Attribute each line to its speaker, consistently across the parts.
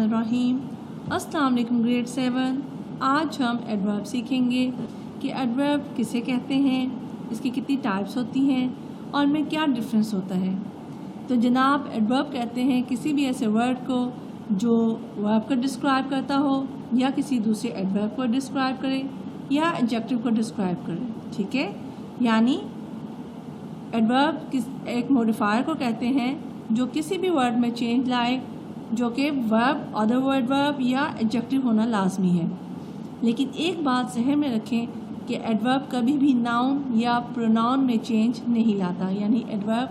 Speaker 1: बिस्मिल्लाहिर्रहमानिर्रहीम। अस्सलाम वालेकुम ग्रेड 7। आज हम एडवर्ब सीखेंगे कि एडवर्ब किसे कहते हैं, इसकी कितनी टाइप्स होती हैं और इनमें क्या डिफरेंस होता है। तो जनाब एडवर्ब कहते हैं किसी भी ऐसे वर्ड को जो वर्ब को डिस्क्राइब करता हो या किसी दूसरे एडवर्ब को डिस्क्राइब करे या एडजेक्टिव को डिस्क्राइब करे। ठीक है, यानी एडवर्ब एक मॉडिफायर को कहते हैं जो किसी भी वर्ड में चेंज लाए, जो कि वर्ब, अदर वर्ड वर्ब या एडजेक्टिव होना लाजमी है। लेकिन एक बात जहन में रखें कि एडवर्ब कभी भी नाउन या प्रोनाउन में चेंज नहीं लाता, यानी एडवर्ब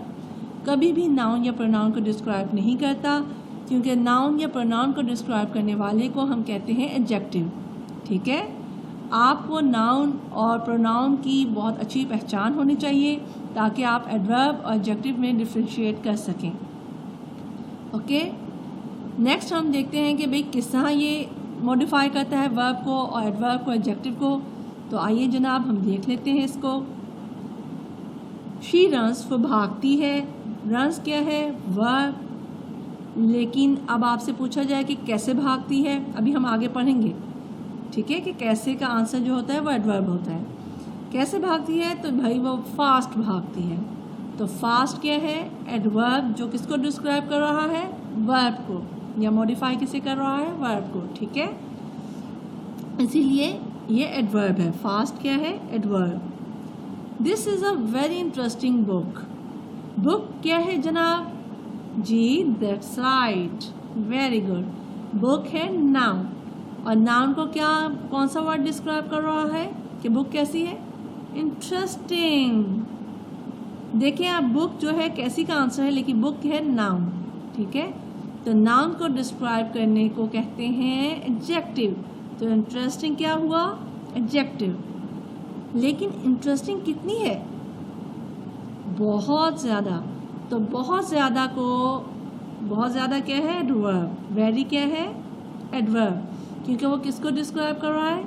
Speaker 1: कभी भी नाउन या प्रोनाउन को डिस्क्राइब नहीं करता, क्योंकि नाउन या प्रोनाउन को डिस्क्राइब करने वाले को हम कहते हैं एडजेक्टिव। ठीक है, आपको नाउन और प्रोनाउन की बहुत अच्छी पहचान होनी चाहिए ताकि आप एडवर्ब और एडजेक्टिव में डिफ्रेंशिएट कर सकें। ओके, नेक्स्ट हम देखते हैं कि भाई किस तरह ये मॉडिफाई करता है वर्ब को और एडवर्ब को, एडजेक्टिव को। तो आइए जनाब हम देख लेते हैं इसको। शी रन्स, वो भागती है। रन्स क्या है? वर्ब। लेकिन अब आपसे पूछा जाए कि कैसे भागती है, अभी हम आगे पढ़ेंगे। ठीक है, कि कैसे का आंसर जो होता है वो एडवर्ब होता है। कैसे भागती है? तो भाई वो फास्ट भागती है। तो फास्ट क्या है? एडवर्ब, जो किसको डिस्क्राइब कर रहा है? वर्ब को, या मॉडिफाई किसे कर रहा है? वर्ब को। ठीक है, इसीलिए ये एडवर्ब है। फास्ट क्या है? Adverb. This is a very interesting book. Book क्या है जनाब? जी, that's right, very good. Book है नाउन, और नाउन को क्या, कौन सा वर्ड डिस्क्राइब कर रहा है कि बुक कैसी है? इंटरेस्टिंग। देखिए आप, बुक जो है कैसी का आंसर है, लेकिन बुक है नाउन। ठीक है, तो नाउन को डिस्क्राइब करने को कहते हैं एडजेक्टिव। तो इंटरेस्टिंग क्या हुआ? एडजेक्टिव। लेकिन इंटरेस्टिंग कितनी है? बहुत ज़्यादा। तो बहुत ज़्यादा को, बहुत ज़्यादा क्या है? एडवर्ब। वेरी क्या है? एडवर्ब, क्योंकि वो किसको डिस्क्राइब कर रहा है?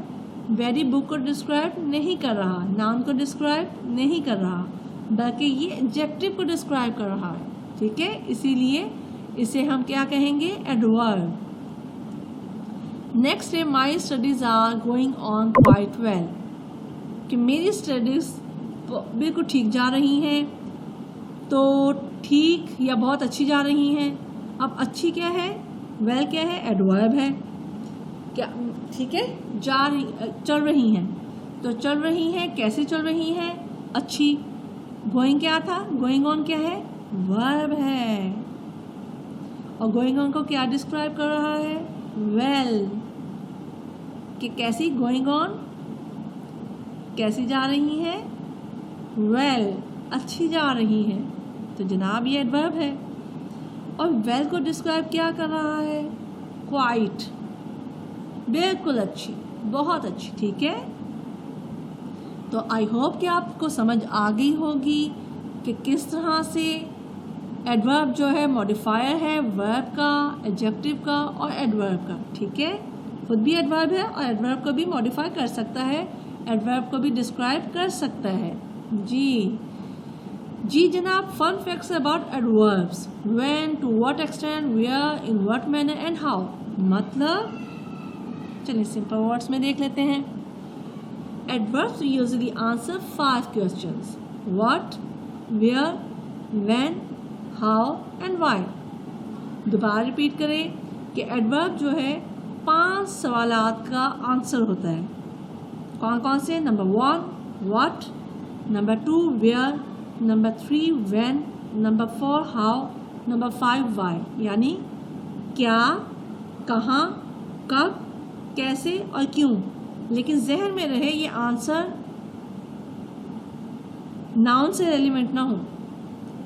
Speaker 1: वेरी बुक को डिस्क्राइब नहीं कर रहा, नाउन को डिस्क्राइब नहीं कर रहा, बल्कि ये एडजेक्टिव को डिस्क्राइब कर रहा है। ठीक है, इसीलिए इसे हम क्या कहेंगे? एडवर्ब। नेक्स्ट है my studies are going on quite well, कि मेरी स्टडीज़ बिल्कुल ठीक जा रही हैं। तो ठीक या बहुत अच्छी जा रही हैं। अब अच्छी क्या है? वेल क्या है? एडवर्ब है। क्या? ठीक है, जा रही, चल रही हैं। तो चल रही हैं, कैसे चल रही हैं? अच्छी। गोइंग क्या था? गोइंग ऑन क्या है? वर्ब है। और गोइंग ऑन को क्या डिस्क्राइब कर रहा है? वेल। कि कैसी? गोइंग ऑन कैसी जा रही है? वेल, अच्छी जा रही है। तो जनाब ये एडवर्ब है। और वेल को डिस्क्राइब क्या कर रहा है? क्वाइट, बिल्कुल अच्छी, बहुत अच्छी। ठीक है, तो आई होप कि आपको समझ आ गई होगी कि किस तरह से एडवर्ब जो है मॉडिफायर है वर्ब का, एडजेक्टिव का और एडवर्ब का। ठीक है, खुद भी एडवर्ब है और एडवर्ब को भी मॉडिफाई कर सकता है, एडवर्ब को भी डिस्क्राइब कर सकता है। जी जनाब, fun facts about adverbs. When, to what extent, where, in what manner and how. मतलब चलिए सिंपल वर्ड्स में देख लेते हैं। Adverbs usually answer 5 questions: what, where, when, how and why. दोबारा रिपीट करें कि एडवर्ब जो है 5 सवालात का आंसर होता है। कौन कौन से? Number 1 what, number 2 where, number 3 when, number 4 how, number 5 why. यानी क्या, कहाँ, कब, कैसे और क्यों। लेकिन जहन में रहे ये आंसर नाउन से रेलिवेंट ना हो,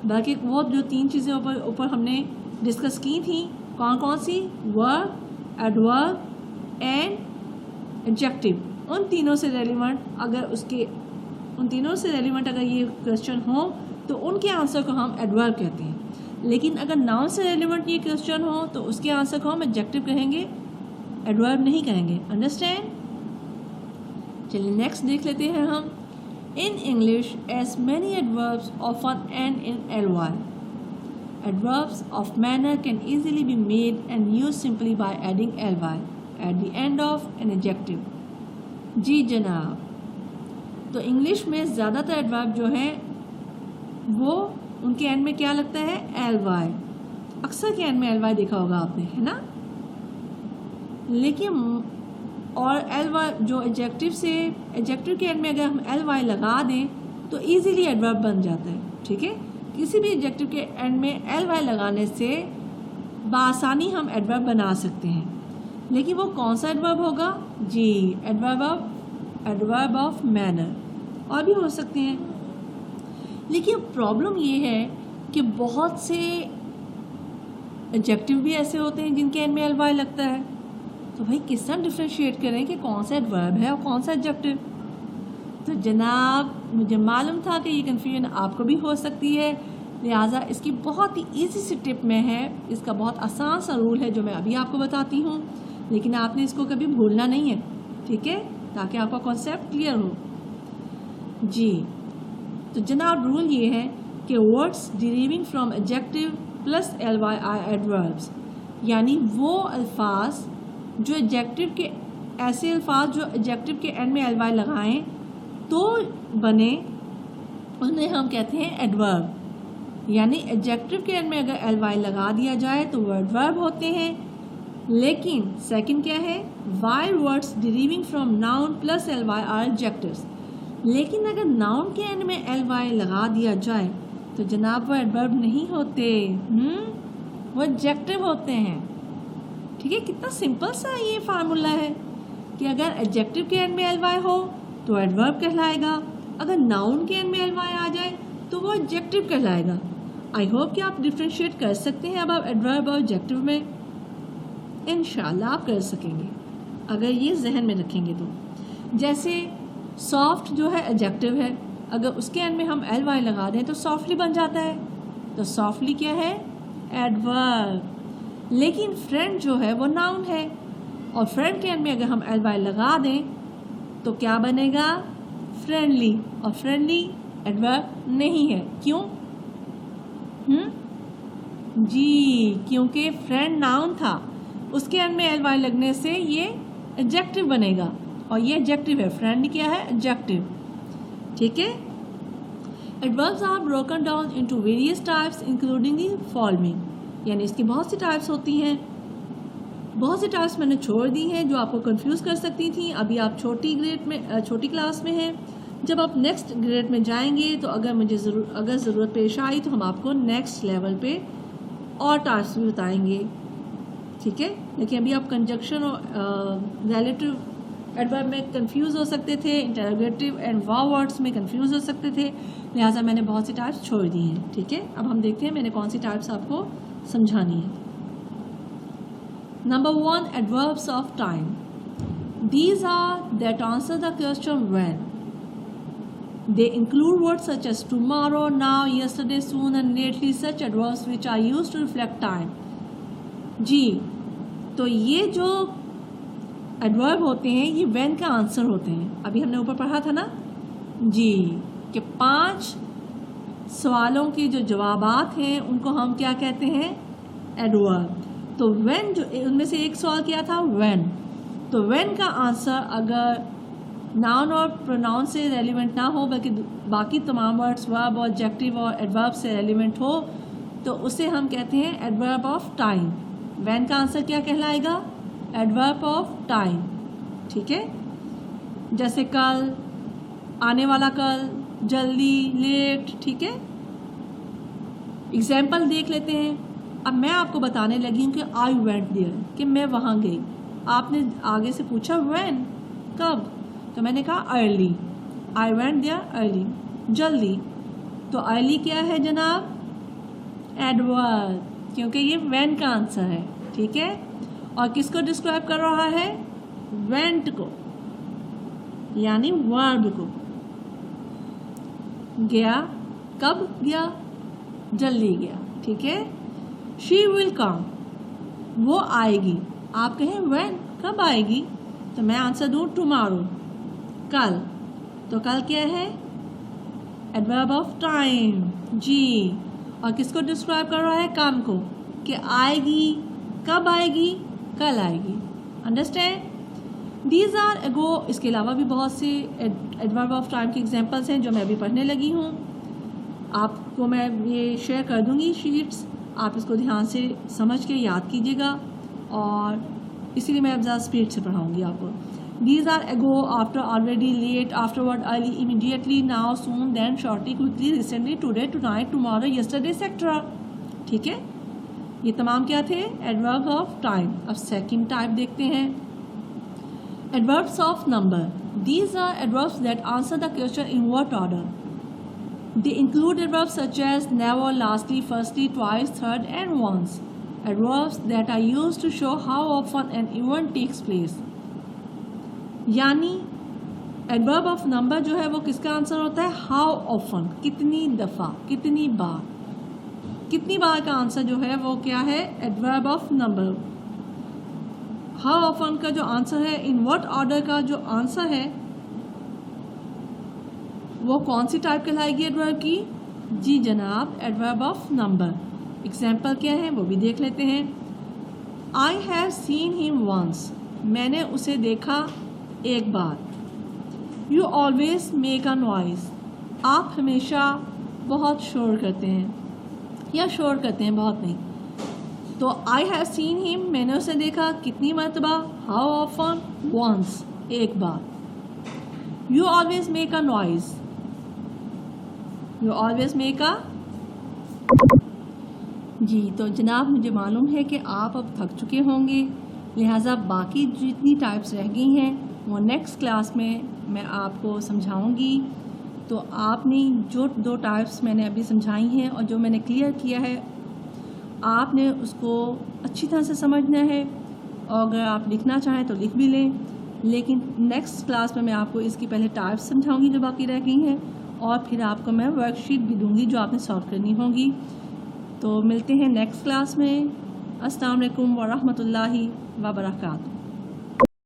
Speaker 1: बल्कि वो जो 3 चीज़ें ऊपर हमने डिस्कस की थी, कौन कौन सी? Verb, adverb and adjective. उन तीनों से रेलिवेंट अगर ये क्वेश्चन हो तो उनके आंसर को हम एडवर्ब कहते हैं। लेकिन अगर नाउन से रेलिवेंट ये क्वेश्चन हो तो उसके आंसर को हम एडजेक्टिव कहेंगे, एडवर्ब नहीं कहेंगे। अंडरस्टैंड? चलिए नेक्स्ट देख लेते हैं हम। In English as many adverbs often end in ly। Adverbs of manner can easily be made and used simply by adding ly at the end of an adjective. जी जनाब, तो English में ज़्यादातर adverb जो हैं वो उनके एंड में क्या लगता है, ly. अक्सर के एंड में ly देखा होगा आपने, है ना. लेकिन और ly जो एडजेक्टिव के एंड में अगर हम ly लगा दें तो ईजीली एडवर्ब बन जाता है. ठीक है, किसी भी एडजेक्टिव के एंड में ly लगाने से बआसानी हम एडवर्ब बना सकते हैं. लेकिन वो कौन सा एडवर्ब होगा, जी एडवर्ब ऑफ मैनर. और भी हो सकते हैं. लेकिन प्रॉब्लम ये है कि बहुत से एडजेक्टिव भी ऐसे होते हैं जिनके एंड में ly लगता है. तो भाई किस तरह डिफ्रेंशिएट करें कि कौन सा एडवर्ब है और कौन सा एडजेक्टिव. तो जनाब मुझे मालूम था कि ये कन्फ्यूजन आपको भी हो सकती है, लिहाजा इसकी बहुत ही ईजी सी टिप में है. इसका बहुत आसान सा रूल है जो मैं अभी आपको बताती हूँ, लेकिन आपने इसको कभी भूलना नहीं है. ठीक है, ताकि आपका कॉन्सेप्ट क्लियर हो. जी तो जनाब रूल ये है कि words deriving from adjective plus ly are adverbs. यानी वो अल्फाज जो एडजेक्टिव के ऐसे अल्फाज जो एडजेक्टिव के एंड में ly लगाएं तो बने, उन्हें हम कहते हैं एडवर्ब. यानी एडजेक्टिव के एंड में अगर ly लगा दिया जाए तो वो एडवर्ब होते हैं. लेकिन सेकंड क्या है, while words deriving from noun plus ly are adjectives. लेकिन अगर नाउन के एंड में ly लगा दिया जाए तो जनाब वो एडवर्ब नहीं होते, वो एडजेक्टिव होते हैं. ठीक है, कितना सिंपल सा ये फार्मूला है कि अगर एडजेक्टिव के एंड में ly हो तो एडवर्ब कहलाएगा, अगर नाउन के एंड में ly आ जाए तो वो एडजेक्टिव कहलाएगा. आई होप कि आप डिफ्रेंशिएट कर सकते हैं अब आप एडवर्ब और एडजेक्टिव में. इंशाल्लाह आप कर सकेंगे अगर ये जहन में रखेंगे तो. जैसे सॉफ्ट जो है एडजेक्टिव है, अगर उसके एंड में हम ly लगा दें तो सॉफ्टली बन जाता है. तो सॉफ्टली क्या है, एडवर्ब. लेकिन फ्रेंड जो है वो नाउन है और फ्रेंड के एंड में अगर हम ly लगा दें तो क्या बनेगा, फ्रेंडली. और फ्रेंडली एडवर्ब नहीं है. क्यों, जी क्योंकि फ्रेंड नाउन था, उसके एंड में ly लगने से ये एडजेक्टिव बनेगा और ये एडजेक्टिव है. फ्रेंड क्या है, एडजेक्टिव. ठीक है. Adverbs are broken down into various types including the following. यानी इसकी बहुत सी टाइप्स होती हैं. बहुत सी टाइप्स मैंने छोड़ दी हैं जो आपको कंफ्यूज कर सकती थी. अभी आप छोटी क्लास में हैं. जब आप नेक्स्ट ग्रेड में जाएंगे तो अगर ज़रूरत पेश आई तो हम आपको नेक्स्ट लेवल पे और टाइप्स भी बताएंगे. ठीक है, लेकिन अभी आप कंजक्शन और रिलेटिव एडवर्ब में कंफ्यूज हो सकते थे, इंटरोगेटिव एंड वाव वर्ड्स में कंफ्यूज हो सकते थे, लिहाजा मैंने बहुत सी टाइप्स छोड़ दी हैं. ठीक है, अब हम देखते हैं मैंने कौन सी टाइप्स आपको समझानी है. Number 1, adverbs of time. These are that answer the question when. They include words such as tomorrow, now, yesterday, soon and lately, such adverbs which are used to reflect time. जी तो ये जो adverb होते हैं ये when का answer होते हैं. अभी हमने ऊपर पढ़ा था ना जी कि 5 सवालों के जो जवाबात हैं उनको हम क्या कहते हैं, एडवर्ब. तो when जो उनमें से एक सवाल किया था when, तो when का आंसर अगर नाउन और प्रोनाउन से रेलिवेंट ना हो बल्कि बाकी तमाम वर्ड्स वर्ब और एडजेक्टिव और एडवर्ब से रेलिवेंट हो तो उसे हम कहते हैं एडवर्ब ऑफ टाइम. when का आंसर क्या कहलाएगा, एडवर्ब ऑफ टाइम. ठीक है, जैसे कल, आने वाला कल, जल्दी, लेट. ठीक है, एग्जाम्पल देख लेते हैं. अब मैं आपको बताने लगी हूँ कि आई वेंट देयर, कि मैं वहाँ गई. आपने आगे से पूछा व्हेन, कब, तो मैंने कहा early. I went there early, जल्दी. तो अर्ली क्या है जनाब, एडवर्ब, क्योंकि ये व्हेन का आंसर है. ठीक है, और किसको डिस्क्राइब कर रहा है, वेंट को, यानी वर्ब को. गया, कब गया, जल्दी गया. ठीक है, शी विल कम, वो आएगी. आप कहें व्हेन, कब आएगी, तो मैं आंसर दूं टुमारो, कल. तो कल क्या है, एडवर्ब ऑफ टाइम. जी, और किसको डिस्क्राइब कर रहा है? काम को, कि आएगी, कब आएगी, कल आएगी। अंडरस्टैंड? दीज आर अगो। इसके अलावा भी बहुत से एडवर्ब ऑफ टाइम के एग्जांपल्स हैं जो मैं अभी पढ़ने लगी हूँ। आपको मैं ये शेयर कर दूँगी शीट्स, आप इसको ध्यान से समझ के याद कीजिएगा, और इसीलिए मैं अब ज़्यादा स्पीड से पढ़ाऊँगी आपको। These are ago, after, already, late, afterward, early, immediately, now, soon, then, shortly, quickly, recently, today, tonight, tomorrow, yesterday, etc. ठीक है, ये तमाम क्या थे? Adverb of time. अब सेकंड टाइप देखते हैं, adverbs of number. These are adverbs that answer the question in what order. They include adverbs such as never, lastly, firstly, twice, third, and once. Adverbs that are used to show how often an event takes place. यानी adverb of number जो है वो किसका answer होता है? How often, कितनी दफ़ा, कितनी बार। कितनी बार का आंसर जो है वो क्या है? Adverb of number. How often का जो आंसर है, इन व्हाट ऑर्डर का जो आंसर है, वो कौन सी टाइप कहलाएगी एडवर्ब की? जी जनाब, एडवर्ब ऑफ नंबर। एग्जाम्पल क्या है वो भी देख लेते हैं। I have seen him once, मैंने उसे देखा एक बार। You always make a noise, आप हमेशा बहुत शोर करते हैं, या शोर करते हैं, बहुत नहीं। तो आई हैव सीन हिम, मैंने उसे देखा कितनी मरतबा? How often? वंस, एक बार। You always make a noise, you always make a. जी तो जनाब, मुझे मालूम है कि आप अब थक चुके होंगे, लिहाजा बाकी जितनी टाइप्स रह गई हैं वो नेक्स्ट क्लास में मैं आपको समझाऊंगी। तो आपने जो 2 टाइप्स मैंने अभी समझाई हैं और जो मैंने क्लियर किया है, आपने उसको अच्छी तरह से समझना है, और अगर आप लिखना चाहें तो लिख भी लें। लेकिन नेक्स्ट क्लास में मैं आपको इसकी पहले टाइप्स समझाऊंगी जो बाकी रह गई हैं, और फिर आपको मैं वर्कशीट भी दूंगी जो आपने सॉल्व करनी होगी। तो मिलते हैं नेक्स्ट क्लास में। अस्सलाम वालेकुम व रहमतुल्लाहि व बरकातहू।